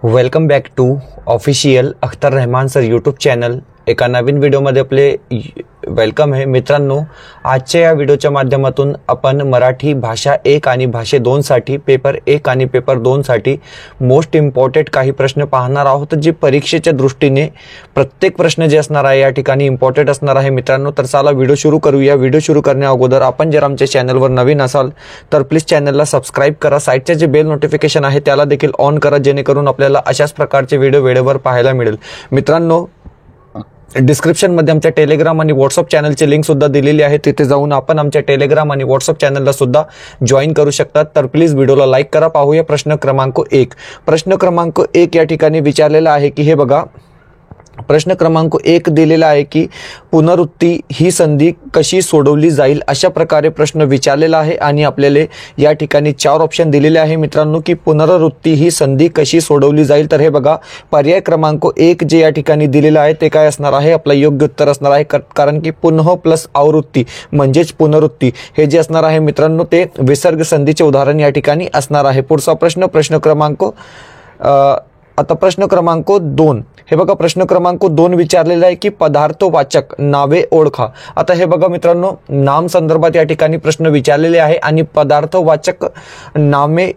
Welcome back to official Akhtar Rahman sir YouTube channel. एका नवीन व्हिडिओमध्ये आपले वेलकम आहे. मित्रांनो, आजच्या या व्हिडिओच्या माध्यमातून आपण मराठी भाषा 1 आणि भाषे 2 साठी पेपर 1 आणि पेपर 2 साठी मोस्ट इम्पॉर्टंट काही प्रश्न पाहणार आहोत, जे परीक्षेच्या दृष्टीने प्रत्येक प्रश्न जे असणार आहे या ठिकाणी इम्पॉर्टंट असणार आहे. मित्रांनो, तर चला व्हिडिओ सुरू करूया. व्हिडिओ सुरू करण्या अगोदर आपण जर आमच्या चॅनलवर नवीन असाल तर प्लीज चॅनलला सबस्क्राइब करा. साईडचे जे बेल नोटिफिकेशन आहे त्याला देखील ऑन करा, जेणेकरून आपल्याला अशाच प्रकारचे व्हिडिओ वेळेवर पाहायला मिळेल. मित्रांनो, डिस्क्रिप्शनमध्ये आमच्या टेलिग्राम आणि व्हॉट्सअप चॅनलची लिंक सुद्धा दिलेली आहे. तिथे जाऊन आपण आमच्या टेलिग्राम आणि व्हॉट्सअप चॅनलला सुद्धा जॉईन करू शकतात. तर प्लीज व्हिडिओला लाईक करा. पाहूया प्रश्न क्रमांक 1. प्रश्न क्रमांक 1 या ठिकाणी विचारलेला आहे की हे बघा, प्रश्न क्रमांक 1 दिलेला आहे की पुनरुक्ती ही संधी कशी सोडवली जाईल, अशा प्रकारे प्रश्न विचारलेला आहे. आणि आपल्याला या ठिकाणी 4 ऑप्शन दिलेले आहे मित्रांनो की पुनरुक्ती ही संधी कशी सोडवली जाईल. तर हे बघा, पर्याय क्रमांक 1 जे या ठिकाणी दिलेला आहे ते काय असणार आहे, आपलं योग्य उत्तर असणार आहे. कारण की पुनः प्लस आवृत्ती म्हणजेच पुनरुक्ती हे जे असणार आहे मित्रांनो ते विसर्ग संधीचे उदाहरण या ठिकाणी असणार आहे. पुढचा प्रश्न, प्रश्न क्रमांक 2. हे बघा, प्रश्न क्रमांक 2 विचारलेला आहे की पदार्थवाचक नावे ओळखा. आता हे बघा मित्रांनो, नाम संदर्भात या ठिकाणी प्रश्न विचारलेले आहे आणि पदार्थवाचक नामे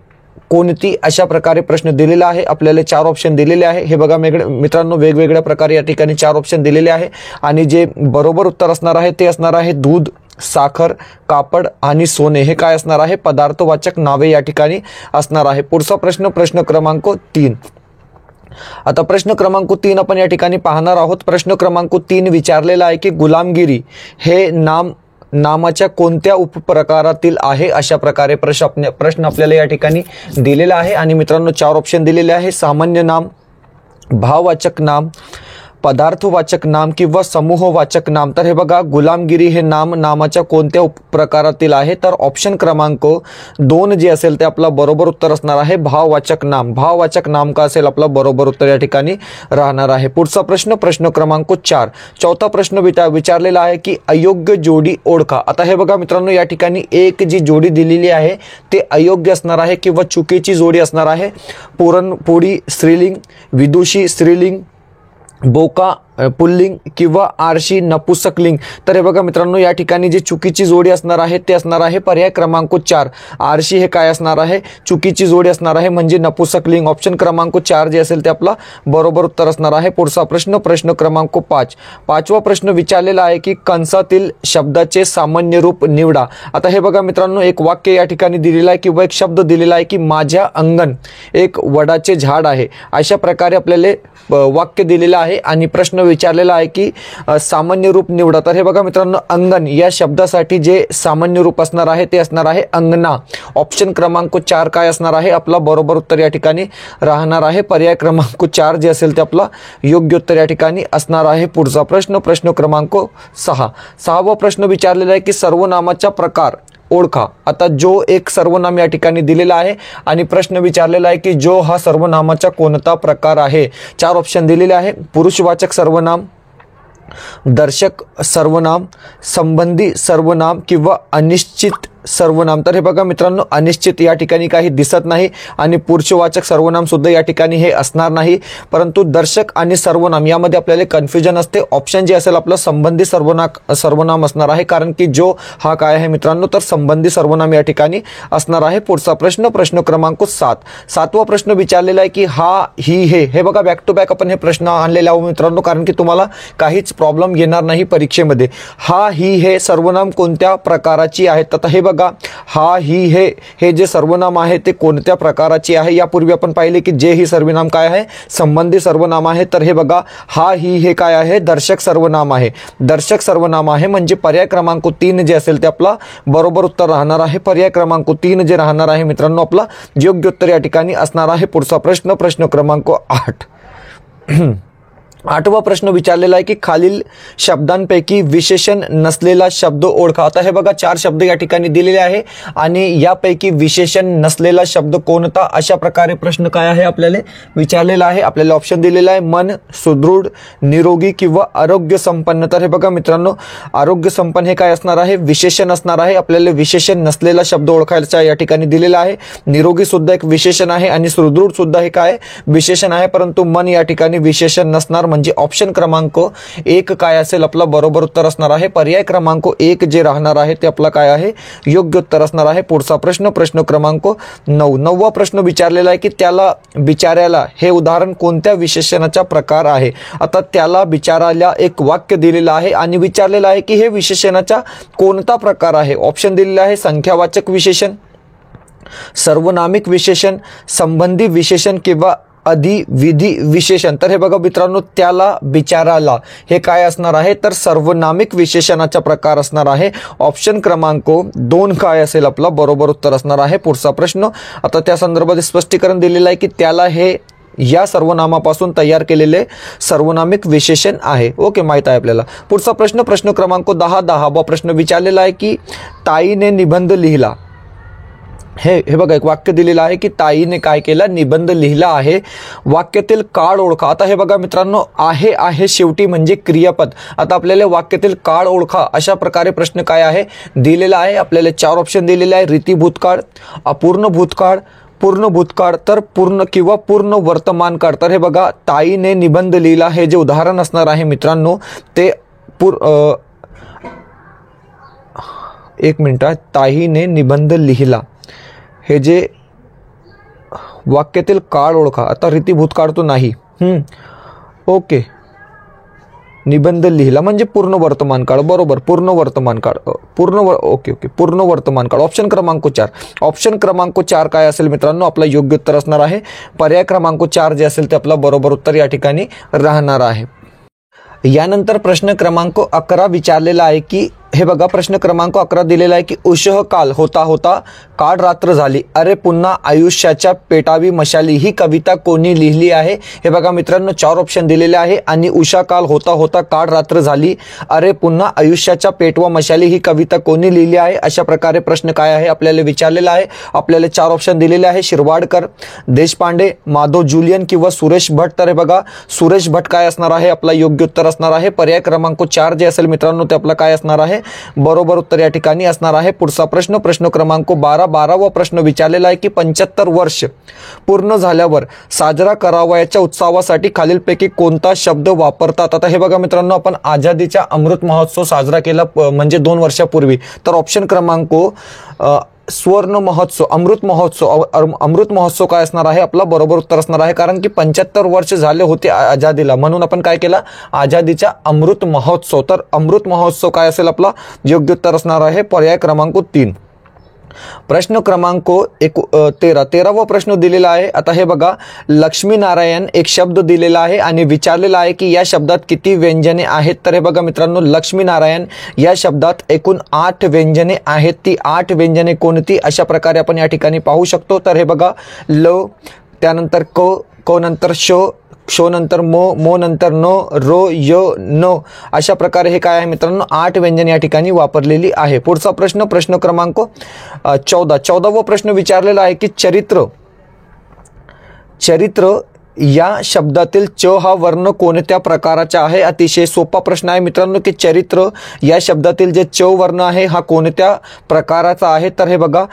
कोणती, अशा प्रकारे प्रश्न दिलेला आहे. आपल्याला 4 ऑप्शन दिलेले आहे. हे बघा मित्रांनो, वेगवेगळ्या प्रकारे या ठिकाणी 4 ऑप्शन दिलेले आहे आणि जे बरोबर उत्तर असणार आहे ते असणार आहे दूध, साखर, कापड आणि सोने. हे काय असणार आहे, पदार्थवाचक नावे या ठिकाणी असणार आहे. पुढचा प्रश्न, प्रश्न क्रमांक 3. आता प्रश्न क्रमांक 3 आपण या ठिकाणी पाहणार आहोत. प्रश्न क्रमांक 3 विचारलेला आहे की गुलामगिरी हे नामाच्या कोणत्या उपप्रकारातील आहे, अशा प्रकारे प्रश्न आपल्याला या ठिकाणी दिलेला आहे. आणि मित्रांनो 4 ऑप्शन दिलेले आहे, सामान्य नाम, भाववाचक नाम, पदार्थवाचक नाम किंवा समूहवाचक नाम. तर हे बघा, गुलामगिरी हे नामाच्या कोणत्या उपप्रकारातील आहे, तर ऑप्शन क्रमांक 2 जे असेल ते आपला बरोबर उत्तर असणार आहे, भाववाचक नाम. भाववाचक नाम का असेल आपला बरोबर उत्तर या ठिकाणी राहणार आहे. पुढचा प्रश्न, प्रश्न क्रमांक 4. चौथा प्रश्न विचारलेला आहे की अयोग्य जोडी ओळखा. आता हे बघा मित्रांनो, या ठिकाणी एक जी जोडी दिलेली आहे ते अयोग्य असणार आहे किंवा चुकीची जोडी असणार आहे. पुरणपोळी स्त्रीलिंग, विदुषी स्त्रीलिंग, बोका पुल्लिंग किंवा आरशी नपुसकलिंग. तर हे बघा मित्रांनो, या ठिकाणी जी चुकीची जोडी असणार आहे ते असणार आहे पर्याय क्रमांक 4. आरशी हे काय असणार आहे, चुकीची जोडी असणार आहे, म्हणजे नपुसकलिंग. ऑप्शन क्रमांक 4 जे असेल ते आपला बरोबर उत्तर असणार आहे. पुढचा प्रश्न, प्रश्न क्रमांक 5. 5वा प्रश्न विचारलेला आहे की कंसातील शब्दाचे सामान्य रूप निवडा. आता हे बघा मित्रांनो, एक वाक्य या ठिकाणी दिलेलं आहे किंवा एक शब्द दिलेला आहे की माझ्या अंगण एक वडाचे झाड आहे, अशा प्रकारे आपल्याला वाक्य दिलेलं आहे आणि प्रश्न विचारलेला आहे की सामान्य रूप निवडा. तर हे बघा मित्रांनो, अंगण या शब्दासाठी जे सामान्य रूप असणार आहे ते असणार आहे अंगणा. ऑप्शन क्रमांक 4 काय असणार आहे, आपला बरोबर उत्तर या ठिकाणी राहणार आहे. पर्याय क्रमांक 4 जे असेल ते आपला योग्य उत्तर या ठिकाणी असणार आहे. पुढचा प्रश्न, प्रश्न क्रमांक 6. 6वा प्रश्न विचारलेला आहे की सर्वनामाचा प्रकार ओळखा. आता जो एक सर्वनाम या ठिकाणी दिलेला आहे आणि प्रश्न विचारलेला आहे की जो हा सर्वनामाचा कोणता प्रकार आहे. 4 ऑप्शन दिलेले आहे, पुरुषवाचक सर्वनाम, दर्शक सर्वनाम, संबंधी सर्वनाम किंवा अनिश्चित सर्वनाम. तर हे बघा मित्रांनो, अनिश्चित या ठिकाणी काही दिसत नाही आणि पुरुषवाचक सर्वनाम सुद्धा या ठिकाणी हे असणार नाही, परंतु दर्शक आणि सर्वनाम यामध्ये आपल्याला कन्फ्युजन असते. ऑप्शन जे असेल आपलं संबंधी सर्वनाम असणार आहे, कारण की जो हा काय आहे मित्रांनो, तर संबंधी सर्वनाम या ठिकाणी असणार आहे. पुढचा प्रश्न, प्रश्न क्रमांक 7. 7वा प्रश्न विचारलेला आहे की हा, ही, हे बघा बॅक टू बॅक आपण हे प्रश्न आणलेले आहोत मित्रांनो, कारण की तुम्हाला काहीच प्रॉब्लेम येणार नाही परीक्षेमध्ये. हा, ही, हे सर्वनाम कोणत्या प्रकाराची आहेत. आता हे बघा, हा, ही, हे जे सर्वनाम आहे ते कोणत्या प्रकाराची आहे. यापूर्वी आपण पाहिले की जे ही सर्वनाम काय आहे, संबंधी सर्वनाम आहे. तर हे बघा, हा, ही, हे काय आहे, दर्शक सर्वनाम आहे. दर्शक सर्वनाम आहे, म्हणजे पर्याय क्रमांक 3 जे असेल ते आपला बरोबर उत्तर राहणार आहे. पर्याय क्रमांक 3 जे राहणार आहे मित्रांनो, आपला योग्य उत्तर या ठिकाणी असणार आहे. पुढचा प्रश्न, प्रश्न क्रमांक 8. 8वा प्रश्न विचारलेला आहे की खालील शब्दांपैकी विशेषण नसलेला शब्द ओळखा। आता हे बघा 4 शब्द या ठिकाणी दिलेले आहे आणि यापैकी विशेषण नसलेला शब्द कोणता, अशा प्रकारे प्रश्न काय आहे आपल्याला विचारलेला आहे। आपल्याला ऑप्शन दिलेला आहे मन, सुदृढ, निरोगी किंवा आरोग्य संपन्न। तर हे बघा मित्रांनो, आरोग्य संपन्न हे काय असणार आहे, विशेषण असणार आहे। आपल्याला विशेषण नसलेला शब्द ओळखायचा या ठिकाणी दिलेला आहे। निरोगी सुद्धा एक विशेषण आहे आणि सुदृढ सुद्धा हे काय विशेषण आहे, परंतु मन या ठिकाणी विशेषण नसणार, म्हणजे ऑप्शन क्रमांक 1 काय असेल आपला बरोबर उत्तर असणार आहे। पर्याय क्रमांक 1 जे राहणार आहे ते आपला काय आहे, योग्य उत्तर असणार आहे। पुढचा प्रश्न, प्रश्न क्रमांक 9, 9वा प्रश्न विचारलेला आहे की त्याला बिचाऱ्याला हे उदाहरण कोणत्या विशेषणाचा प्रकार आहे। आता त्याला बिचाराला एक वाक्य दिलेलं आहे आणि विचारलेलं आहे की हे विशेषणाचा कोणता प्रकार आहे। ऑप्शन दिलेला आहे संख्यावाचक विशेषण, सर्वनामिक विशेषण, संबंधी विशेषण किंवा अधिविधी विशेषण। तर हे बघा मित्रांनो, त्याला बिचाराला हे काय असणार आहे, तर सर्वनामिक विशेषणाचा प्रकार असणार आहे। ऑप्शन क्रमांक 2 काय असेल आपला बरोबर उत्तर असणार आहे। पुढचा प्रश्न, आता त्या संदर्भात स्पष्टीकरण दिलेलं आहे की त्याला हे या सर्वनामापासून तयार केलेले सर्वनामिक विशेषण आहे। ओके, माहित आहे आपल्याला। पुढचा प्रश्न, प्रश्न क्रमांक 10, 10वा प्रश्न विचारलेला आहे की ताईने निबंध लिहिला। हे बघा एक वाक्य दिलेलं आहे की ताईने काय केलं, निबंध लिहिला आहे। वाक्यातील काळ ओळखा। आता हे बघा मित्रांनो, आहे शेवटी म्हणजे क्रियापद। आता आपल्याला वाक्यातील काळ ओळखा अशा प्रकारे प्रश्न काय आहे दिलेला आहे। आपल्याला 4 ऑप्शन दिलेले आहे, रीती भूतकाळ, अपूर्ण भूतकाळ, पूर्ण भूतकाळ, तर पूर्ण किंवा पूर्ण वर्तमान काळ। तर हे बघा ताईने निबंध लिहिला हे जे उदाहरण असणार आहे मित्रांनो ते एक मिनिट, ताईने निबंध लिहिला हे जे वाक्यातील काळ ओळखा। आता रीती भूतकाळ तो नाही, ओके, निबंध लिहिला म्हणजे पूर्ण वर्तमान काळ, बरोबर, पूर्ण वर्तमान काळ, ओके, पूर्ण वर्तमान काळ। ऑप्शन क्रमांक 4, ऑप्शन क्रमांक 4 काय असेल मित्रांनो आपला योग्य उत्तर असणार आहे। पर्याय क्रमांक 4 जे असेल ते आपला बरोबर उत्तर या ठिकाणी राहणार आहे। यानंतर प्रश्न क्रमांक 11 विचारलेला आहे की हे बघा प्रश्न क्रमांक 11 दिलेला आहे की उषः काल होता होता काळ रात्र झाली, अरे पुन्हा आयुष्याच्या पेटावी मशाली ही कविता कोणी लिहिली आहे। हे बघा मित्रांनो 4 ऑप्शन दिलेले आहे आणि उषः काल होता होता काळ रात्र झाली, अरे पुन्हा आयुष्याच्या पेटवा मशाली ही कविता कोणी लिहिली आहे, अशा प्रकारे प्रश्न काय आहे आपल्याला विचारलेला आहे। आपल्याला 4 ऑप्शन दिलेले आहे, शिरवाडकर, देशपांडे, माधव जुलियन किंवा सुरेश भट। तर हे बघा सुरेश भट काय असणार आहे आपला योग्य उत्तर असणार आहे। पर्याय क्रमांक 4 जे असेल मित्रांनो ते आपला काय असणार आहे बरोबर उत्तर या ठिकाणी असणार आहे। पुढचा प्रश्न, प्रश्न क्रमांक 12, 12वा प्रश्न विचारलेला आहे की 75 वर्ष पूर्ण झाल्यावर साजरा करावयाच्या उत्सवासाठी खालीलपैकी कोणता शब्द वापरतात। आता हे बघा मित्रांनो आपण आझादीचा अमृत महोत्सव साजरा केला म्हणजे 2 वर्षापूर्वी, तर ऑप्शन क्रमांक स्वर्ण महोत्सव, अमृत महोत्सव, अमृत महोत्सव काय असणार आहे आपला बरोबर उत्तर असणार आहे, कारण की 75 वर्ष झाले होते आझादीला, म्हणून आपण काय केला आझादीचा अमृत महोत्सव। तर अमृत महोत्सव काय असेल आपला योग्य उत्तर असणार आहे पर्याय क्रमांक 3। प्रश्न क्रमांक 13, 13वा प्रश्न दिलेला आहे। आता हे बघा लक्ष्मीनारायण एक शब्द दिलेला आहे आणि विचारलेला आहे की या शब्दात किती व्यंजने आहेत। तर हे बघा मित्रांनो लक्ष्मीनारायण या शब्दात एकूण 8 व्यंजने आहेत, ती 8 व्यंजने कोणती अशा प्रकारे आपण या ठिकाणी पाहू शकतो। तर हे बघा ल, त्यानंतर क नंतर श, क्षो नंतर मो नंतर न, रो, य, न, अशा प्रकारे हे काय आहे मित्रांनो 8 व्यंजन या ठिकाणी वापरलेली आहे। पुढचा प्रश्न, प्रश्न क्रमांक 14, 14वा प्रश्न विचारलेला आहे की चरित्र या शब्दातील च हा वर्ण कोणत्या प्रकाराचा आहे। अतिशय सोपा प्रश्न आहे मित्रांनो की चरित्र या शब्दातील जे च वर्ण आहे हा कोणत्या प्रकाराचा आहे। तर हे बघा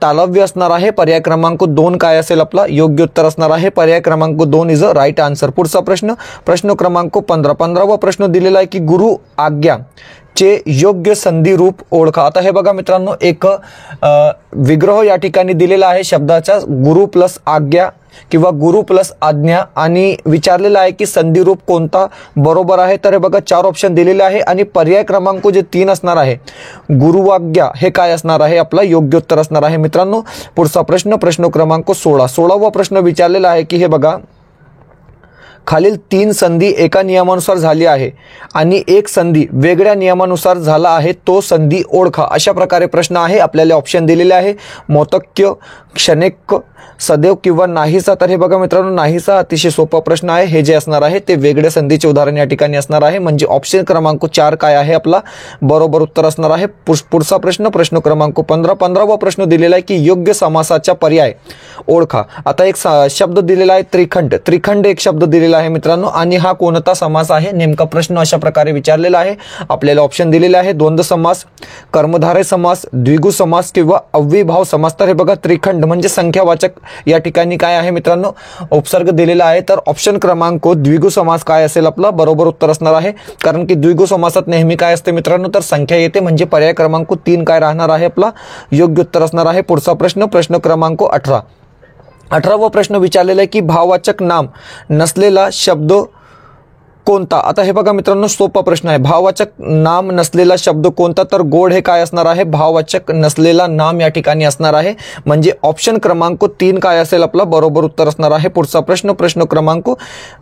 तालव्य असणार आहे। पर्याय क्रमांक 2 काय असेल आपला योग्य उत्तर असणार आहे। पर्याय क्रमांक 2 इज अ राईट आन्सर। पुढचा प्रश्न, प्रश्न क्रमांक 15, 15वा प्रश्न दिलेला आहे की गुरु आज्ञा चे योग्य संधी रूप ओळखा। आता हे बघा मित्रांनो एक विग्रह या ठिकाणी दिलेला आहे शब्दाचा गुरु प्लस आज्ञा किंवा गुरु प्लस आज्ञा आणि विचारलेला आहे की संधी रूप कोणता बरोबर आहे। तर हे बघा 4 ऑप्शन दिलेले आहे आणि पर्याय क्रमांक जे 3 असणार आहे गुरुवाज्ञा हे काय असणार आहे आपला योग्य उत्तर असणार आहे मित्रांनो। पुढचा प्रश्न, प्रश्न क्रमांक 16, 16वा प्रश्न विचारलेला आहे की हे बघा खालील 3 संधी एका नियमानुसार झाली आहे आणि एक संधी वेगळ्या नियमानुसार झाला आहे, तो संधी ओळखा। अशा प्रकारे प्रश्न आहे। आपल्याला ऑप्शन दिलेले आहे मोतक्य, क्षणिक, सदैव किंवा नाहीसा, तर हे बघा मित्रांनो नाहीसा अतिशय सोपा प्रश्न आहे. हे जे असणार आहे ते वेगळे संधीचे उदाहरण या ठिकाणी असणार आहे. म्हणजे ऑप्शन क्रमांक 4 काय आहे आपला बरोबर उत्तर असणार आहे. पुढचा प्रश्न क्रमांक 15वा प्रश्न दिलेला आहे की योग्य समासाचा पर्याय ओळखा. आता एक शब्द दिलेला आहे त्रिखंड. त्रिखंड एक शब्द दिलेला आहे मित्रांनो, आणि हा कोणता समास आहे नेमका प्रश्न अशा प्रकारे विचारलेला आहे. आपल्याला ऑप्शन दिलेले आहे द्वंद्व समास, कर्मधारय समास, द्विगु समास किंवा अव्ययीभाव समास. तर हे बघा त्रिखंड म्हणजे संख्यावाचक या ठिकाणी काय आहे मित्रांनो उपसर्ग दिलेला आहे. तर ऑप्शन क्रमांक द्विगु समास काय असेल आपला बरोबर उत्तर असणार आहे. कारण की द्विगु समासात नेहमी काय असते मित्रांनो तर संख्या येते. म्हणजे पर्याय क्रमांक 3 काय राहणार आहे आपला योग्य उत्तर असणार आहे. पुढचा प्रश्न क्रमांक 18वा प्रश्न विचारलेला आहे की भाववाचक नाम नसलेला शब्द कोणता. आता हे बघा मित्रांनो सोपा प्रश्न आहे. भाववाचक नाम नसलेला शब्द कोणता, तर गोड हे काय असणार आहे भाववाचक नसलेला नाम या ठिकाणी असणार आहे. म्हणजे ऑप्शन क्रमांक 3 काय असेल आपला बरोबर उत्तर असणार आहे. पुढचा प्रश्न क्रमांक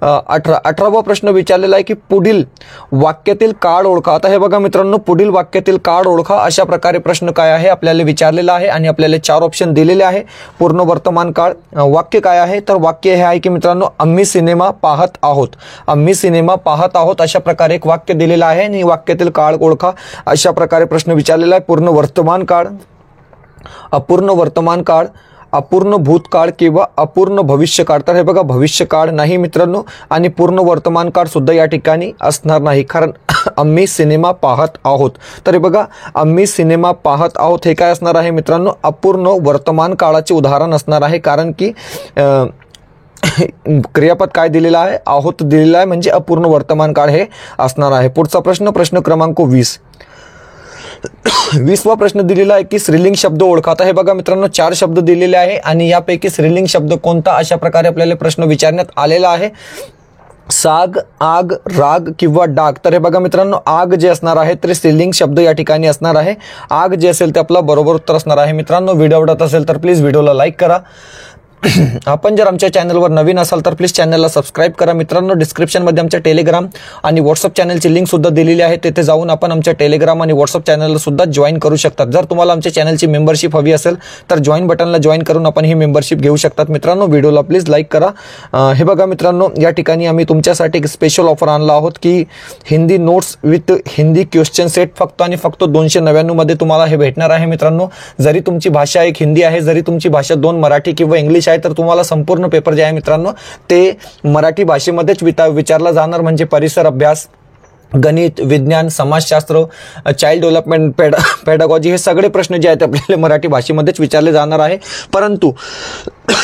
18वा प्रश्न विचारलेला आहे की पुढील वाक्यातील काळ ओळखा. आता हे बघा मित्रांनो पुढील वाक्यातील काळ ओळखा अशा प्रकारे प्रश्न काय आहे आपल्याला विचारलेला आहे आणि आपल्याला 4 ऑप्शन दिलेले आहे. पूर्ण वर्तमान काळ वाक्य काय आहे, तर वाक्य हे आहे की मित्रांनो आम्ही सिनेमा पाहत आहोत. आम्ही सिनेमा पाहत आहोत अशा प्रकारे एक वाक्य दिलेलं आहे आणि वाक्यातील काळ ओळखा अशा प्रकारे प्रश्न विचारलेला आहे. पूर्ण वर्तमान काळ, अपूर्ण वर्तमान काळ, अपूर्ण भूतकाळ किंवा अपूर्ण भविष्यकाळ. तर हे बघा भविष्यकाळ नाही मित्रांनो आणि पूर्ण वर्तमान काळ सुद्धा या ठिकाणी असणार नाही, कारण आम्ही सिनेमा पाहत आहोत. तर हे बघा आम्ही सिनेमा पाहत आहोत हे काय असणार आहे मित्रांनो अपूर्ण वर्तमान काळाचे उदाहरण असणार आहे. कारण की क्रियापद काय दिलेलं आहे आहोत दिलेला आहे म्हणजे अपूर्ण वर्तमान काळ हे असणार आहे. पुढचा प्रश्न क्रमांक 20वा प्रश्न दिलेला आहे की स्त्रीलिंग शब्द ओळखा. आता हे बघा मित्रांनो 4 शब्द दिलेले आहे आणि यापैकी स्त्रीलिंग शब्द कोणता अशा प्रकारे आपल्याला प्रश्न विचारण्यात आलेला आहे. साग, आग, राग किंवा डाग. तर हे बघा मित्रांनो आग जे असणार आहे तर स्त्रीलिंग शब्द या ठिकाणी असणार आहे. आग जे असेल ते आपला बरोबर उत्तर असणार आहे. मित्रांनो व्हिडिओ आवडत असेल तर प्लीज व्हिडिओला लाईक करा. आपण जर आमच्या चॅनलवर नवीन असाल तर प्लीज चॅनलला सबस्क्राईब करा. मित्रांनो डिस्क्रिप्शनमध्ये आमच्या टेलिग्राम आणि व्हॉट्सअप चॅनलची लिंक सुद्धा दिलेली आहे. तिथे जाऊन आपण आमच्या टेलिग्राम आणि व्हॉट्सअप चॅनलला सुद्धा जॉईन करू शकतात. जर तुम्हाला आमच्या चॅनलची मेंबरशिप हवी असेल तर जॉईन बटनला जॉईन करून आपण ही मेंबरशिप घेऊ शकतात. मित्रांनो व्हिडिओला प्लीज लाईक करा. हे बघा मित्रांनो या ठिकाणी आम्ही तुमच्यासाठी एक स्पेशल ऑफर आणला आहोत की Hindi notes with Hindi question set फक्त आणि फक्त 299 मध्ये तुम्हाला हे भेटणार आहे. मित्रांनो जरी तुमची भाषा एक हिंदी आहे, जरी तुमची भाषा 2 मराठी किंवा इंग्लिश आहे, तर तुम्हाला संपूर्ण पेपर जे आहे मित्रांनो ते मराठी भाषेमध्येच विचारला जाणार. म्हणजे परिसर अभ्यास, गणित, विज्ञान, समाजशास्त्र, चाइल्ड डेव्हलपमेंट, पेडागॉजी हे सगळे प्रश्न जे आहेत आपल्याला मराठी भाषेमध्येच विचारले जाणार आहे. परंतु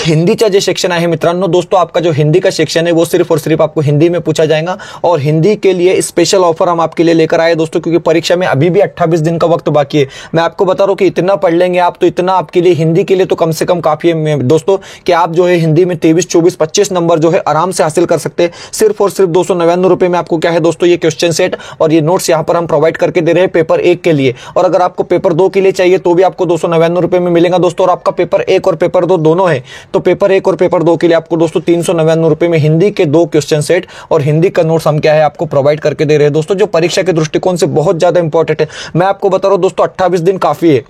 हिंदी का जो सेक्शन है मित्रांनो दोस्तों आपका जो हिंदी का सेक्शन है वो सिर्फ और सिर्फ आपको हिंदी में पूछा जाएगा. और हिंदी के लिए स्पेशल ऑफर हम आपके लिए लेकर आए दोस्तों, क्योंकि परीक्षा में अभी भी 28 दिन का वक्त बाकी है. मैं आपको बता रहा हूँ कि इतना पढ़ लेंगे आप तो इतना आपके लिए हिंदी के लिए तो कम से कम काफी है दोस्तों कि आप जो है हिंदी में 23, 24, 25 नंबर जो है आराम से हासिल कर सकते हैं. सिर्फ और सिर्फ 299 रुपए में आपको क्या है दोस्तों ये क्वेश्चन सेट और ये नोट्स यहाँ पर हम प्रोवाइड करके दे रहे हैं पेपर 1 के लिए. और अगर आपको पेपर 2 के लिए चाहिए तो भी आपको 299 रुपए में मिलेगा दोस्तों. और आपका पेपर 1 और पेपर 2 दोनों है तो पेपर 1 और पेपर 2 के लिए आपको दोस्तों 399 रुपए में हिंदी के 2 क्वेश्चन सेट और हिंदी का नोट्स हम क्या है आपको प्रोवाइड करके दे रहे हैं दोस्तों, जो परीक्षा के दृष्टिकोण से बहुत ज्यादा इंपॉर्टेंट है. मैं आपको बता रहा हूं दोस्तों 28 दिन काफी है.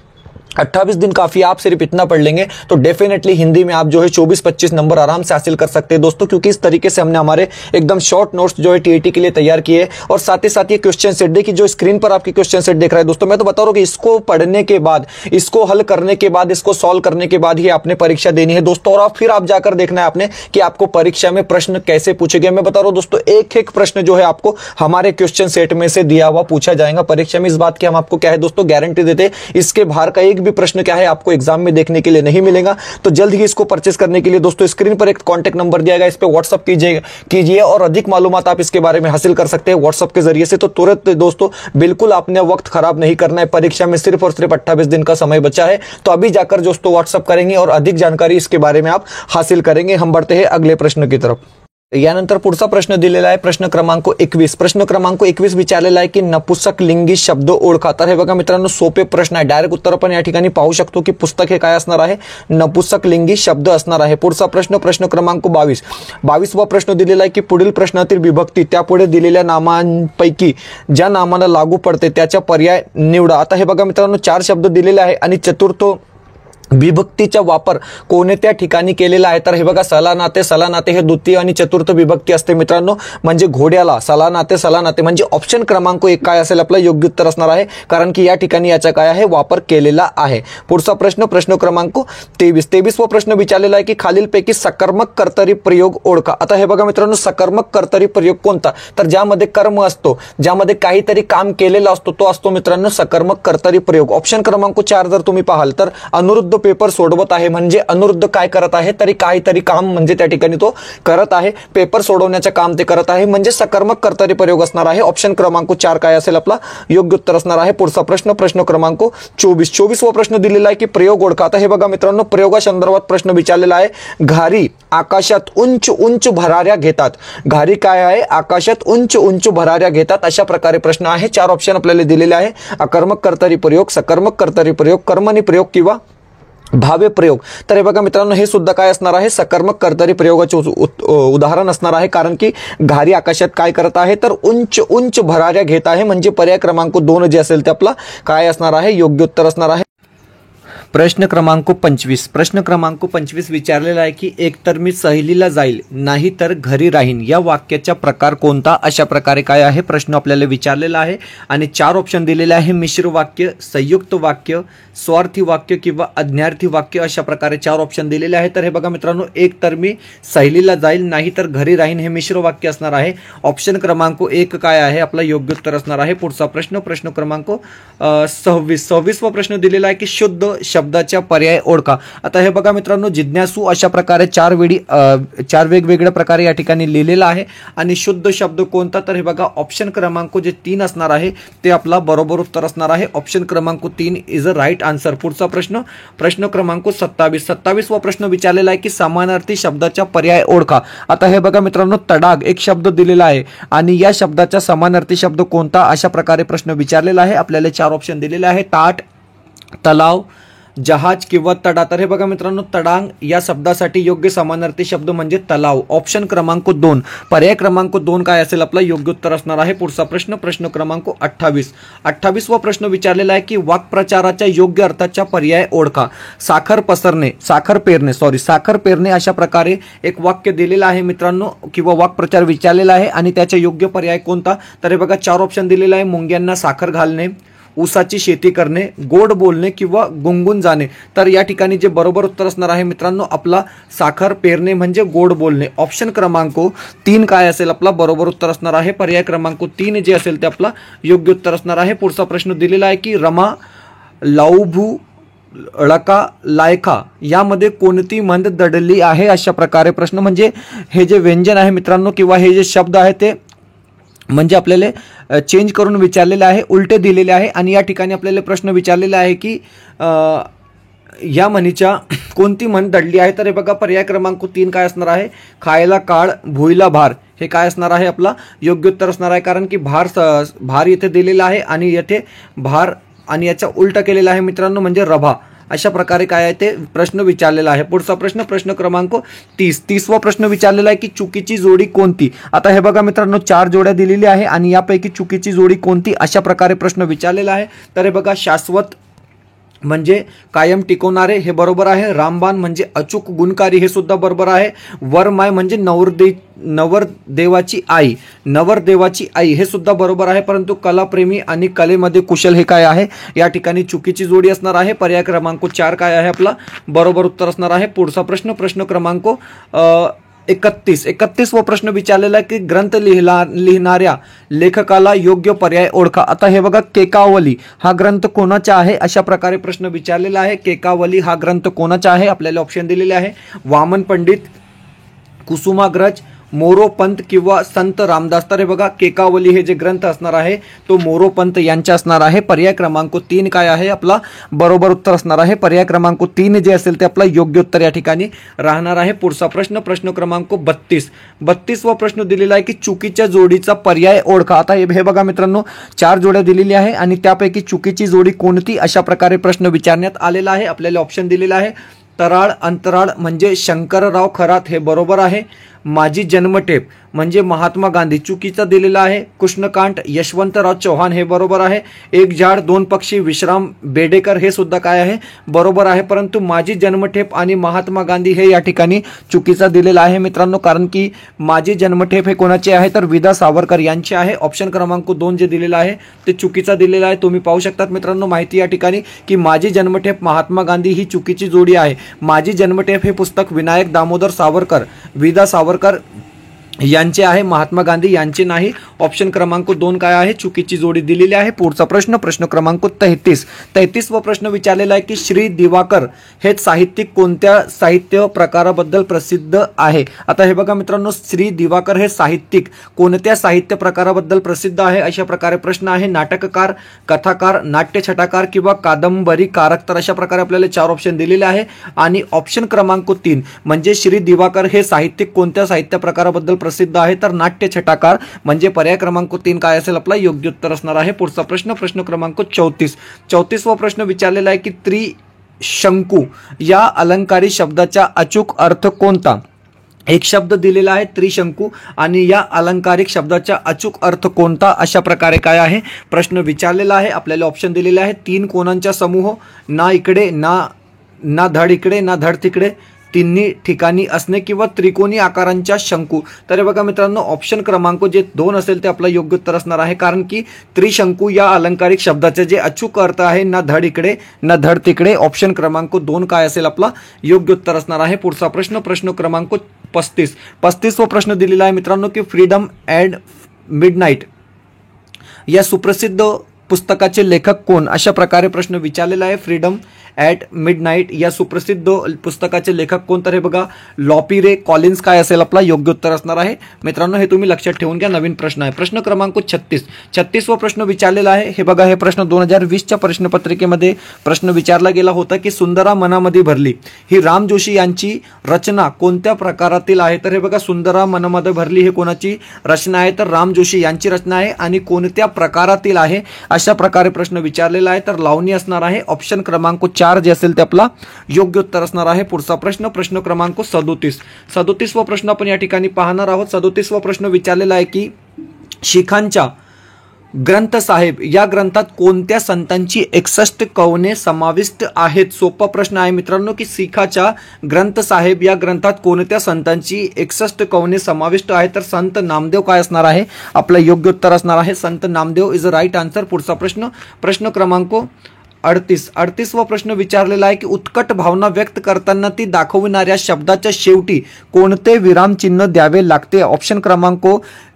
28 दिन काफी, आप सिर्फ इतना पढ़ लेंगे तो डेफिनेटली हिंदी में आप जो है 24-25 नंबर आराम से हासिल कर सकते हैं दोस्तों, क्योंकि इस तरीके से हमने हमारे एकदम शॉर्ट नोट्स जो है टीईटी के लिए तैयार किए. और साथ ही साथ ये क्वेश्चन सेट देखिए, जो स्क्रीन पर आपकी क्वेश्चन सेट देख रहा है दोस्तों, मैं तो बता रहा हूं कि इसको पढ़ने के बाद, इसको हल करने के बाद, इसको सॉल्व करने के बाद ही आपने परीक्षा देनी है दोस्तों. और फिर आप जाकर देखना है आपने कि आपको परीक्षा में प्रश्न कैसे पूछे गए. मैं बता रहा हूं दोस्तों एक एक प्रश्न जो है आपको हमारे क्वेश्चन सेट में से दिया हुआ पूछा जाएगा परीक्षा में. इस बात की हम आपको क्या है दोस्तों गारंटी देते हैं. इसके बाहर का एक भी प्रश्न क्या है आपको एग्जाम में देखने के लिए नहीं मिलेगा. तो जल्द ही इसको परचेस करने के लिए दोस्तों स्क्रीन पर एक कांटेक्ट नंबर दिया गया, इस पे व्हाट्सएप कीजिए और अधिक मालूमात आप इसके बारे में हासिल कर सकते हैं व्हाट्सएप के जरिए से. तो तुरंत दोस्तों बिल्कुल आपने वक्त खराब नहीं करना है. परीक्षा में सिर्फ और सिर्फ 28 दिन का समय बचा है. तो अभी जाकर दोस्तों व्हाट्सएप करेंगे और अधिक जानकारी इसके बारे में आप हासिल करेंगे. हम बढ़ते हैं अगले प्रश्न की तरफ. यानंतर पुढचा प्रश्न दिलेला आहे प्रश्न क्रमांक 21. प्रश्न क्रमांक 21 विचारलेला आहे की नपुंसक लिंगी शब्द ओळखा. तर हे बघा मित्रांनो सोपे प्रश्न आहे. डायरेक्ट उत्तर आपण या ठिकाणी पाहू शकतो की पुस्तक हे काय असणार आहे नपुंसक लिंगी शब्द असणार आहे. पुढचा प्रश्न क्रमांक 22. 22वा प्रश्न दिलेला आहे की पुढील प्रश्नातील विभक्ती त्यापुढे दिलेल्या नामांपैकी ज्या नामाला लागू पडते त्याचा पर्याय निवडा. आता हे बघा मित्रांनो 4 शब्द दिलेले आहे आणि चतुर्थ विभक्तीचा वापर कोणत्या ठिकाणी केलेला आहे? तर हे बघा, सलानाते सलानाते हे द्वितीय आणि चतुर्थ विभक्ती असते मित्रांनो, म्हणजे घोड्याला सलानाते सलानाते, म्हणजे ऑप्शन क्रमांक 1 काय असेल आपलं योग्य उत्तर असणार आहे, कारण की या ठिकाणी याचा काय आहे वापर केलेला आहे. पुढचा प्रश्न, प्रश्न क्रमांक 23वा प्रश्न विचारलेला आहे की खालीलपैकी सकर्मक कर्तरी प्रयोग ओळखा. आता हे बघा मित्रांनो, सकर्मक कर्तरी प्रयोग कोणता? तर ज्यामध्ये कर्म असतो, ज्यामध्ये काहीतरी काम केलेला असतो, तो असतो मित्रांनो सकर्मक कर्तरी प्रयोग. ऑप्शन क्रमांक 4 जर तुम्ही पाहाल तर अनुरुद्ध पेपर सोडवत आहे, म्हणजे अनुरुद्ध काय करत आहे, तरी काहीतरी काम म्हणजे त्या ठिकाणी तो करत आहे, पेपर सोडवण्याचे काम ते करत आहे, म्हणजे सकर्मक कर्तरी प्रयोग असणार आहे. ऑप्शन क्रमांक 4 काय असेल आपला योग्य उत्तर असणार आहे. पुढचा प्रश्न, प्रश्न क्रमांक 24वा प्रश्न दिलेला आहे की प्रयोग ओळखा. आता हे बघा मित्रांनो, प्रयोगासंदर्भात प्रश्न विचारलेला आहे. घारी आकाशात उंच उंच भराऱ्या घेतात. घारी काय आहे? आकाशात उंच उंच भराऱ्या घेतात, अशा प्रकारे प्रश्न आहे. 4 ऑप्शन आपल्याला दिलेले आहे. अकर्मक कर्तरी प्रयोग, सकर्मक कर्तरी प्रयोग, कर्मणी प्रयोग किंवा भावे प्रयोग. तर हे बघा मित्रांनो, हे सुद्धा काय असणार आहे सकर्मक कर्तरी प्रयोगाचे उदाहरण असणार आहे, कारण की घारी आकाशात काय करत आहे तर उंच उंच भराऱ्या घेत आहे, म्हणजे पर्याय क्रमांक 2 जे असेल ते आपला काय असणार आहे योग्य उत्तर असणार आहे. प्रश्न क्रमांक 25. प्रश्न क्रमांक 25 विचारलेला आहे की एकतर मी सहलीला जाईल नाही तर घरी राहीन या वाक्याचा प्रकार कोणता? अशा प्रकारे काय आहे प्रश्न आपल्याला विचारलेला आहे आणि 4 ऑप्शन दिलेले आहे. मिश्र वाक्य, संयुक्त वाक्य, स्वार्थी वाक्य किंवा अज्ञार्थी वाक्य, अशा प्रकारे 4 ऑप्शन दिलेले आहे. तर हे बघा मित्रांनो, एक तर मी सहलीला जाईल नाही तर घरी राहीन हे मिश्र वाक्य असणार आहे. ऑप्शन क्रमांक 1 काय आहे आपला योग्य उत्तर असणार आहे. पुढचा प्रश्न, प्रश्न क्रमांक 26वा प्रश्न दिलेला आहे की शुद्ध शब्दाच्या पर्याय ओळखा. आता हे बघा मित्रांनो, जिज्ञासू अशा प्रकारे 4 वेगवेगळ्या प्रकारे या ठिकाणी लिहिलेला आहे आणि शुद्ध शब्द कोणता? तर हे बघा ऑप्शन क्रमांक जे 3 असणार आहे ते आपला बरोबर उत्तर असणार आहे. ऑप्शन क्रमांक 3 इज अ राईट आन्सर. पुढचा प्रश्न, प्रश्न क्रमांक 27वा प्रश्न विचारलेला आहे की समानार्थी शब्दाचा पर्याय ओळखा. आता हे बघा मित्रांनो, तडाग एक शब्द दिलेला आहे आणि या शब्दाचा समानार्थी शब्द कोणता? अशा प्रकारे प्रश्न विचारलेला आहे. आपल्याला 4 ऑप्शन दिलेले आहे. ताट, तलाव, जहाज किंवा तडा. तर हे बघा मित्रांनो, तडांग या शब्दासाठी योग्य समानार्थी शब्द म्हणजे तलाव. ऑप्शन क्रमांक 2 पर्याय क्रमांक 2 काय असेल आपला योग्य उत्तर असणार आहे. पुढचा प्रश्न, प्रश्न क्रमांक 28वा प्रश्न विचारलेला आहे की वाक्प्रचाराच्या योग्य अर्थाचा पर्याय ओळखा. साखर पसरणे, साखर पेरणे अशा प्रकारे एक वाक्य दिलेलं आहे मित्रांनो, किंवा वाक्प्रचार विचारलेला आहे आणि त्याचा योग्य पर्याय कोणता? तर हे बघा 4 ऑप्शन दिलेला आहे. मुंग्यांना साखर घालणे, ऊसाची शेती करणे, गोड बोलणे किंवा गुंगून जाणे. तर या ठिकाणी जे बरोबर उत्तर असणार आहे मित्रांनो आपला साखर पेरणे म्हणजे गोड बोलणे. ऑप्शन क्रमांक 3 काय असेल आपला बरोबर उत्तर असणार आहे. पर्याय क्रमांक 3 जे असेल ते आपला योग्य उत्तर असणार आहे. पुढचा प्रश्न दिलेला आहे की रमा, लाऊभू, ळका, लायका यामध्ये कोणती मंद दडली आहे? अशा प्रकारे प्रश्न, म्हणजे हे जे व्यंजन आहे मित्रांनो किंवा हे जे शब्द आहे ते म्हणजे आपल्याला चेंज करून विचारलेले आहे, उलटे दिलेले आहे आणि या ठिकाणी आपल्याला प्रश्न विचारलेला आहे की या म्हणीच्या कोणती म्हण दडली आहे? तर हे बघा पर्याय क्रमांक 3 काय असणार आहे. खायला काळ, भुईला भार हे काय असणार आहे आपला योग्य उत्तर असणार आहे, कारण की भार इथे दिलेला आहे आणि येथे भार आणि याचा उलटा केलेला आहे मित्रांनो, म्हणजे रभा. अशा प्रकारे काय आहे ते प्रश्न विचारलेला आहे. पुढचा प्रश्न, प्रश्न क्रमांक 30वा प्रश्न विचारलेला आहे की चुकीची जोडी कोणती? आता हे बघा मित्रांनो, 4 जोड्या दिलेली आहे आणि यापैकी चुकीची जोडी कोणती? अशा प्रकारे प्रश्न विचारलेला आहे. तर हे बघा, शाश्वत म्हणजे कायम टिकवणारे हे बरोबर आहे. रामबाण म्हणजे अचूक गुणकारी हे सुद्धा बरोबर आहे. वरमाय म्हणजे नवरदेवाची आई हे सुद्धा बरोबर आहे. परंतु कलाप्रेमी आणि कलेमध्ये कुशल हे काय आहे या ठिकाणी चुकीची जोडी असणार आहे. पर्याय क्रमांक 4 काय आहे आपला बरोबर उत्तर असणार आहे. पुढचा प्रश्न, प्रश्न क्रमांक 31वा प्रश्न विचारलेला आहे की ग्रंथ लिहिणाऱ्या लेखकाला योग्य पर्याय ओळखा. आता हे बघा, केकावली हा ग्रंथ कोणाचा आहे? अशा प्रकारे प्रश्न विचारलेला आहे. केकावली हा ग्रंथ कोणाचा आहे? आपल्याला ऑप्शन दिलेले आहे. वामन पंडित, कुसुमाग्रज, मोरोपंत किंवा संत रामदास. तर हे बघा, केकावली हे जे ग्रंथ असणार आहे तो मोरोपंत यांचा असणार आहे. पर्याय क्रमांक 3 काय आहे आपला बरोबर उत्तर असणार आहे. पर्याय क्रमांक 3 जे असेल ते आपला योग्य उत्तर या ठिकाणी राहणार आहे. पुढचा प्रश्न, प्रश्न क्रमांक 32वा प्रश्न दिलेला आहे की चुकीच्या जोडीचा पर्याय ओळखा. आता हे बघा मित्रांनो, 4 जोड्या दिलेली आहे आणि त्यापैकी चुकीची जोडी कोणती? अशा प्रकारे प्रश्न विचारण्यात आलेला आहे. आपल्याला ऑप्शन दिलेला आहे. तराळ, अंतराळ म्हणजे शंकरराव खरात हे बरोबर आहे. माझी जन्मठेप म्हणजे महात्मा गांधी चुकीचा दिलेला आहे. कृष्णकांत यशवंतराव चव्हाण हे बरोबर आहे. एक झाड दोन पक्षी विश्राम बेडेकर हे सुद्धा काय आहे बरोबर आहे. परंतु माझी जन्मठेप आणि महात्मा गांधी हे या ठिकाणी चुकीचा दिलेला आहे मित्रांनो, कारण की माझी जन्मठेप हे कोणाचे आहे तर विदा सावरकर यांचे आहे. ऑप्शन क्रमांक 2 जे दिलेला आहे ते चुकीचा दिलेला आहे. तुम्ही पाहू शकतात मित्रांनो माहिती या ठिकाणी की माझी जन्मठेप महात्मा गांधी ही चुकीची जोडी आहे. माझी जन्मठेप हे पुस्तक विनायक दामोदर सावरकर विदा सावरकर यांचे आहे, महात्मा गांधी यांचे नाही. ऑप्शन क्रमांक 2 काय आहे चुकीची जोडी दिलेली आहे. पुढचा प्रश्न प्रश्न क्रमांक 33 व प्रश्न विचारलेला आहे की श्री दिवाकर हे साहित्यिक कोणत्या साहित्य प्रकाराबद्दल प्रसिद्ध आहे. आता हे बघा मित्रांनो, श्री दिवाकर हे साहित्यिक कोणत्या साहित्य प्रकाराबद्दल प्रसिद्ध आहे अशा प्रकारे प्रश्न आहे. नाटककार, कथाकार, नाट्यछटाकार किंवा कादंबरीकारक. तर अशा प्रकारे आपल्याला 4 ऑप्शन दिलेले आहे. आणि ऑप्शन क्रमांक 3 म्हणजे श्री दिवाकर हे साहित्यिक कोणत्या साहित्य प्रकाराबद्दल प्रसिद्ध आहे तर नाट्यछटाकार. म्हणजे पर्याय क्रमांक 3 काय असेल आपला योग्य उत्तर असणार आहे. पुढचा प्रश्न प्रश्न क्रमांक 34 वा प्रश्न विचारलेला आहे की त्रिशंकू या अलंकारी शब्दाचा अचूक अर्थ कोणता. एक शब्द दिलेला आहे त्रिशंकू आणि या अलंकारिक शब्दाचा अचूक अर्थ कोणता अशा प्रकारे काय आहे प्रश्न विचारलेला आहे. आपल्याला ऑप्शन दिलेले आहे 3 कोणांचा समूह, ना इकडे ना धड इकडे ना धड तिकडे, तिन्ही ठिकाणी असणे किंवा त्रिकोणी आकारांच्या शंकू. तर हे बघा मित्रांनो ऑप्शन क्रमांक जे 2 असेल ते आपलं योग्य उत्तर असणार आहे, कारण की त्रिशंकू या अलंकारिक शब्दाचे जे अचूक अर्थ आहे ना धड इकडे ना धड तिकडे. ऑप्शन क्रमांक 2 काय असेल आपला योग्य उत्तर असणार आहे. पुढचा प्रश्न प्रश्न क्रमांक 35 वा प्रश्न दिलेला आहे मित्रांनो की फ्रीडम ॲट मिडनाईट या सुप्रसिद्ध पुस्तकाचे लेखक कोण अशा प्रकारे प्रश्न विचारलेला आहे. फ्रीडम ॲट मिडनाईट या सुप्रसिद्ध पुस्तकाचे लेखक कोण. तर हे बघा लॉपिरे कॉलिन्स काय असेल आपला योग्य उत्तर असणार आहे. मित्रांनो हे तुम्ही लक्षात ठेवून घ्या. नवीन प्रश्न आहे. प्रश्न क्रमांक 36 वा प्रश्न विचारलेला आहे. हे बघा हे प्रश्न 2020च्या प्रश्नपत्रिकेमध्ये प्रश्न विचारला गेला होता की सुंदरा मनामध्ये भरली ही राम जोशी यांची रचना कोणत्या प्रकारातील आहे. तर हे बघा सुंदरा मनामध्ये भरली हे कोणाची रचना आहे तर राम जोशी यांची रचना आहे. आणि कोणत्या प्रकारातील आहे अशा प्रकारे प्रश्न विचारलेला आहे तर लावणी असणार आहे. ऑप्शन क्रमांक 4 जे असेल ते आपला योग्य उत्तर असणार आहे. पुढचा प्रश्न प्रश्न क्रमांक 37 वा प्रश्न आपण या ठिकाणी पाहणार आहोत. 37 वा प्रश्न विचारलेला आहे की शिखांच्या ग्रंथ साहेब या ग्रंथात कोणत्या संतांची 61 कवने समाविष्ट आहेत. सोपा प्रश्न आहे मित्रांनो की शिखाच्या ग्रंथ साहेब या ग्रंथात कोणत्या संतांची 61 कवने समाविष्ट आहेत तर संत नामदेव काय असणार आहे आपलं योग्य उत्तर असणार आहे. Sant Namdev is a right answer. पुढचा प्रश्न प्रश्न क्रमांक 38 वा प्रश्न विचारलेला आहे की उत्कट भावना व्यक्त करताना ती दाखविणाऱ्या शब्दाच्या शेवटी कोणते विरामचिन्ह द्यावे लागते. ऑप्शन क्रमांक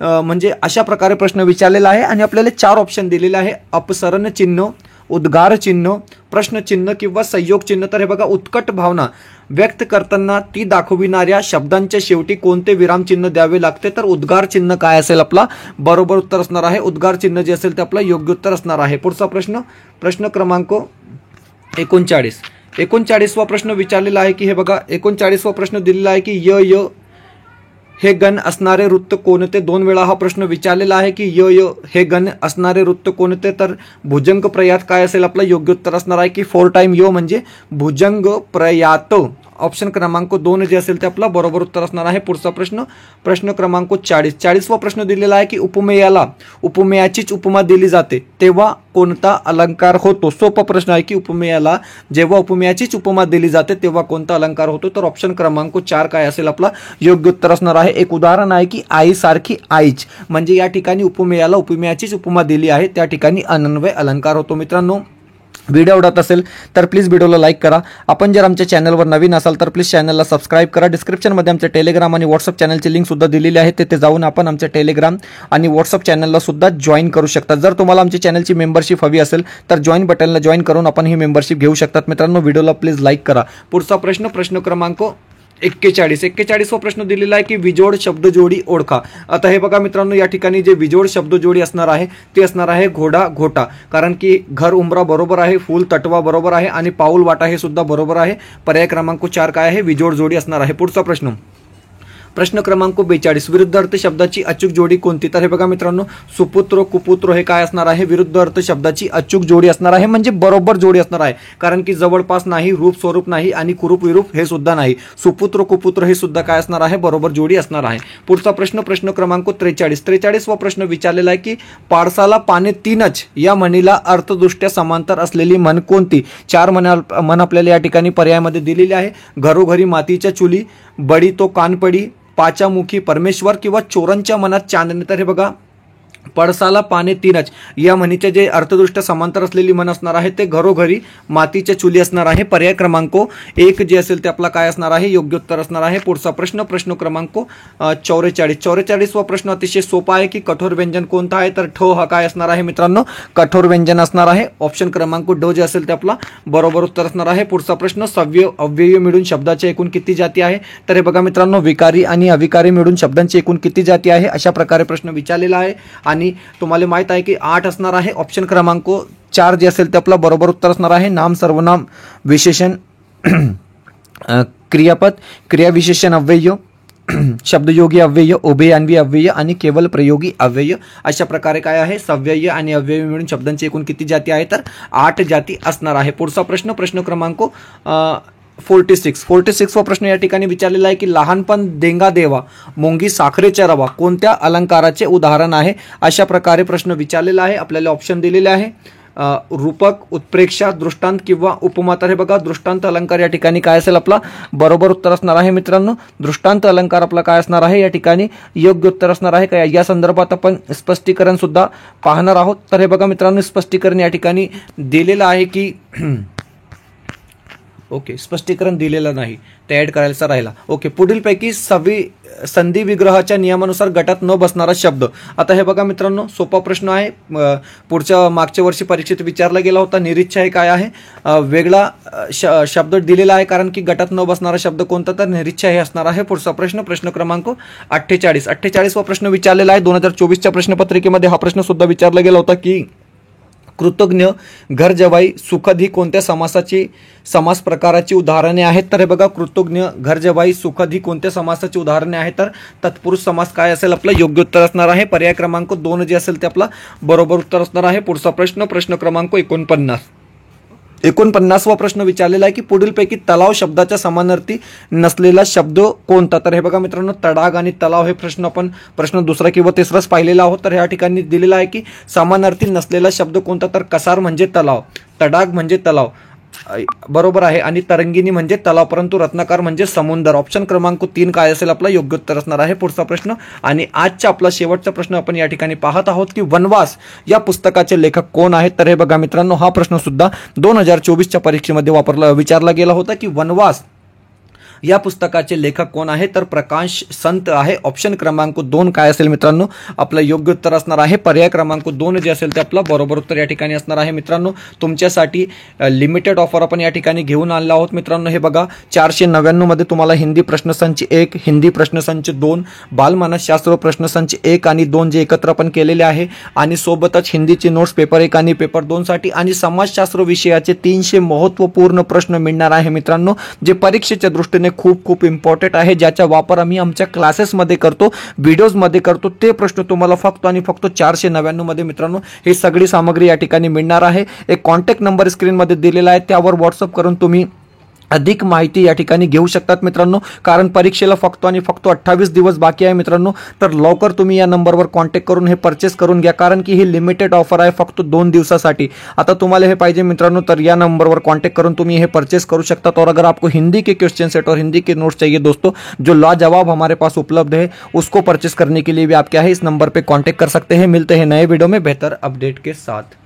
म्हणजे अशा प्रकारे प्रश्न विचारलेला आहे आणि आपल्याला 4 ऑप्शन दिलेले आहे. अपसरण चिन्ह, उद्गार चिन्ह, प्रश्न चिन्ह किंवा संयोग चिन्ह. तर हे बघा उत्कट भावना व्यक्त करताना ती दाखविणाऱ्या शब्दांच्या शेवटी कोणते विरामचिन्ह द्यावे लागते तर उद्गार चिन्ह काय असेल आपला बरोबर उत्तर असणार आहे. उद्गार चिन्ह जे असेल ते आपलं योग्य उत्तर असणार आहे. पुढचा प्रश्न प्रश्न क्रमांक 39 वा प्रश्न विचारलेला आहे की हे बघा 39 वा प्रश्न दिलेला आहे की य हे गण असणारे वृत्त कोणते. 2 वेळा हा प्रश्न विचारलेला आहे की य हे गण असणारे वृत्त कोणते तर भुजंग प्रयात काय असेल आपलं योग्य उत्तर असणार आहे की 4 टाइम यो म्हणजे भुजंग प्रयात. ऑप्शन क्रमांक 2 जे असेल ते आपला बरोबर उत्तर असणार आहे. पुढचा प्रश्न प्रश्न क्रमांक 40 वा प्रश्न दिलेला आहे की उपमेयाला उपमेयाचीच उपमा दिली जाते तेव्हा कोणता अलंकार होतो. सोपा प्रश्न आहे की उपमेयाला जेव्हा उपमेयाचीच उपमा दिली जाते तेव्हा कोणता अलंकार होतो तर ऑप्शन क्रमांक 4 काय असेल आपला योग्य उत्तर असणार आहे. एक उदाहरण आहे की आई सारखी आईच म्हणजे या ठिकाणी उपमेयाला उपमेयाचीच उपमा दिली आहे त्या ठिकाणी अनन्वय अलंकार होतो. मित्रांनो व्हिडिओ आवडत असेल तर प्लीज व्हिडिओला लाईक करा. आपण जर आमच्या चॅनलवर नवीन असाल तर प्लीज चॅनलला सबस्क्राईब करा. डिस्क्रिप्शनमध्ये आमच्या टेलिग्राम आणि व्हॉट्सअप चॅनलची लिंक सुद्धा दिलेली आहे. तिथे जाऊन आपण आमच्या टेलिग्राम आणि व्हॉट्सअप चॅनलला सुद्धा जॉईन करू शकता. जर तुम्हाला आमच्या चॅनलची मेंबरशिप हवी असेल तर जॉईन बटनला जॉईन करून आपण ही मेंबरशिप घेऊ शकतात. मित्रांनो व्हिडिओला प्लीज लाईक करा. पुढचा प्रश्न प्रश्न क्रमांक 41 वा प्रश्न दिलेला आहे की विजोड शब्दजोडी ओळखा. आता हे बघा मित्रांनो या ठिकाणी जे विजोड शब्दजोडी असणार आहे ते असणार आहे घोडा घोटा, कारण की घर उंबरा बरोबर आहे, फूल तटवा बरोबर आहे आणि पाऊल वाटा हे सुद्धा बरोबर आहे. पर्याय क्रमांक 4 काय आहे विजोड जोडी असणार आहे. पुढचा प्रश्न प्रश्न क्रमांक 42 विरुद्ध अर्थ शब्दाची अचूक जोडी कोणती? तर हे बघा मित्रांनो, सुपुत्र कुपुत्र हे काय असणार आहे? विरुद्ध अर्थ शब्दाची अचूक जोडी असणार आहे, म्हणजे बरोबर जोडी असणार आहे. कारण की जवळपास नाही, रूप स्वरूप नाही आणि कुरूप विरूप हे सुद्धा नाही. सुपुत्र कुपुत्र हे सुद्धा काय असणार आहे? बरोबर जोडी असणार आहे. पुढचा प्रश्न क्रमांक 43 वा प्रश्न विचारलेला आहे की पाडसाला पाने तीनच या म्हणीला अर्थदृष्ट्या समांतर असलेली म्हण कोणती? 4 म्हण आपल्याला या ठिकाणी पर्यायामध्ये दिलेली आहे. घरोघरी मातीच्या चुली, बडी तो कानपडी, पाचामुखी परमेश्वर किंवा चोरांच्या मनात चांदणे. तर हे बघा, पडसाला पाने तीनच या म्हणीचे जे अर्थदृष्ट्या समांतर असलेली म्हण असणार आहे ते घरोघरी मातीच्या चुली असणार आहे. पर्याय क्रमांक 1 जे असेल ते आपला काय असणार आहे? योग्य उत्तर असणार आहे. पुढचा प्रश्न क्रमांक 44 वा प्रश्न अतिशय सोपा आहे की कठोर व्यंजन कोणतं आहे? तर ठ हा काय असणार आहे मित्रांनो? कठोर व्यंजन असणार आहे. ऑप्शन क्रमांक ड जे असेल ते आपला बरोबर उत्तर असणार आहे. पुढचा प्रश्न सव्य अव्यय मिळून शब्दाचे एकूण किती जाती आहे? तर हे बघा मित्रांनो, विकारी आणि अविकारी मिळून शब्दांची एकूण किती जाती आहे अशा प्रकारे प्रश्न विचारलेला आहे आणि तुम्हाला माहित आहे की 8 असणार आहे. ऑप्शन क्रमांक 4 जे असेल ते आपला बरोबर उत्तर असणार आहे. नाम सर्वनाम विशेषण क्रियापद क्रियाविशेषण अव्यय शब्दयोगी अव्यय उभयन्वी अव्यय आणि केवळ प्रयोगी अव्यय अशा प्रकारे काय आहे? सव्यय आणि अव्यय मिळून शब्दांची एकूण किती जाती आहे? तर 8 जाती असणार आहे. पुढचा प्रश्न क्रमांक 46 वा प्रश्न या ठिकाणी विचारलेला आहे की लहानपण देंगा देवा मोंगी साखरेचा रवा कोणत्या अलंकाराचे उदाहरण आहे? अशा प्रकारे प्रश्न विचारलेला आहे. आपल्याला ऑप्शन दिलेले आहे रूपक, उत्प्रेक्षा, दृष्टांत किंवा उपमा. तर हे बघा, दृष्टांत अलंकार या ठिकाणी काय असेल? आपला बरोबर उत्तर असणार आहे मित्रांनो. दृष्टांत अलंकार आपला काय असणार आहे? या ठिकाणी योग्य उत्तर असणार आहे. काय या संदर्भात आपण स्पष्टीकरण सुद्धा पाहणार आहोत. तर हे बघा मित्रांनो, स्पष्टीकरण या ठिकाणी दिलेलं आहे की ओके, स्पष्टीकरण दिलेलं नाही, ते ऍड करायचा राहिला. ओके, पुढीलपैकी संधी विग्रहाच्या नियमानुसार गटात न बसणारा शब्द. आता हे बघा मित्रांनो, सोपा प्रश्न आहे. मागच्या वर्षी परीक्षेत विचारला गेला होता. निरीच्छा हे काय आहे? वेगळा शब्द दिलेला आहे, कारण की गटात न बसणारा शब्द कोणता? तर निरीच्छा हे असणार आहे. पुढचा प्रश्न क्रमांक 48 वा प्रश्न विचारलेला आहे. 2024च्या प्रश्नपत्रिकेमध्ये हा प्रश्न सुद्धा विचारला गेला होता की कृतज्ञ, घर जवाई, सुखद ही कोणत्या समास प्रकाराची उदाहरणे आहेत? तर हे बघा, कृतज्ञ, घर जवाई, सुखद ही कोणत्या समासाची उदाहरणे आहेत? तर तत्पुरुष समास काय असेल? आपलं योग्य उत्तर असणार आहे. पर्याय क्रमांक 2 जे असेल ते आपला बरोबर उत्तर असणार आहे. पुढचा प्रश्न क्रमांक 49 वा प्रश्न विचारलेला आहे की पुढीलपैकी तलाव शब्दाच्या समानार्थी नसलेला शब्द कोणता? तर हे बघा मित्रांनो, तडाग आणि तलाव हे प्रश्न दुसरा किंवा तिसराच पाहिलेला आहोत. तर या ठिकाणी दिलेला आहे की समानार्थी नसलेला शब्द कोणता? तर कसार म्हणजे तलाव, तडाग म्हणजे तलाव बरोबर आहे आणि तरंगिणी म्हणजे तलाव, परंतु रत्नाकर म्हणजे समुद्र. ऑप्शन क्रमांक 3 काय असेल? आपला योग्य उत्तर असणार आहे. पुढचा प्रश्न आणि आजचा आपला शेवटचा प्रश्न आपण या ठिकाणी पाहत आहोत की वनवास या पुस्तकाचे लेखक कोण आहेत? तर हे बघा मित्रांनो, हा प्रश्न सुद्धा 2024च्या परीक्षेमध्ये विचारला गेला होता की वनवास या पुस्तकाचे लेखक कोण आहे? तर प्रकाश संत आहे. ऑप्शन क्रमांक 2 काय असेल मित्रांनो? आपलं योग्य उत्तर असणार आहे. पर्याय क्रमांक 2 जे असेल ते आपलं बरोबर उत्तर या ठिकाणी असणार आहे. मित्रांनो, तुमच्यासाठी लिमिटेड ऑफर आपण या ठिकाणी घेऊन आणला आहोत. मित्रांनो, हे बघा, 499 मध्ये तुम्हाला हिंदी प्रश्नसंच 1, हिंदी प्रश्नसंच 2, बालमानसशास्त्र प्रश्नसंच 1 आणि 2 जे एकत्र आपण केलेले आहे आणि सोबतच हिंदीची नोट्स पेपर 1 आणि पेपर 2 साठी आणि समाजशास्त्र विषयाचे 300 महत्त्वपूर्ण प्रश्न मिळणार आहे मित्रांनो, जे परीक्षेच्या दृष्टीने खूप इम्पॉर्टंट आहे, ज्याचा वापर आम्ही आमच्या क्लासेसमध्ये करतो, व्हिडिओजमध्ये करतो. ते प्रश्न तुम्हाला फक्त आणि फक्त 499 मध्ये मित्रांनो ही सगळी सामग्री या ठिकाणी मिळणार आहे. एक कॉन्टॅक्ट नंबर स्क्रीनमध्ये दिलेला आहे, त्यावर व्हॉट्सअप करून तुम्ही अधिक माहिती या ठिकाणी घेऊ शकतात मित्रांनो. कारण परीक्षेला फक्त आणि फक्त 28 दिवस बाकी आहे मित्रांनो. तर लवकर तुम्ही या नंबरवर कॉन्टॅक्ट करून हे परचेस करून घ्या, कारण की ही लिमिटेड ऑफर आहे फक्त 2 दिवसासाठी. आता तुम्हाला हे पाहिजे मित्रांनो, तर या नंबरवर कॉन्टॅक्ट करून तुम्ही हे परचेस करू शकतात. और अगर आपको हिंदी के क्वेश्चन सेट और हिंदी के नोट्स चाहिए दोस्तों, जो लाजवाब हमारे पास उपलब्ध है, उसको परचेस करने के लिए भी आप क्या है इस नंबर पर कॉन्टैक्ट कर सकते हैं. मिलते हैं नए वीडियो में बेहतर अपडेट के साथ.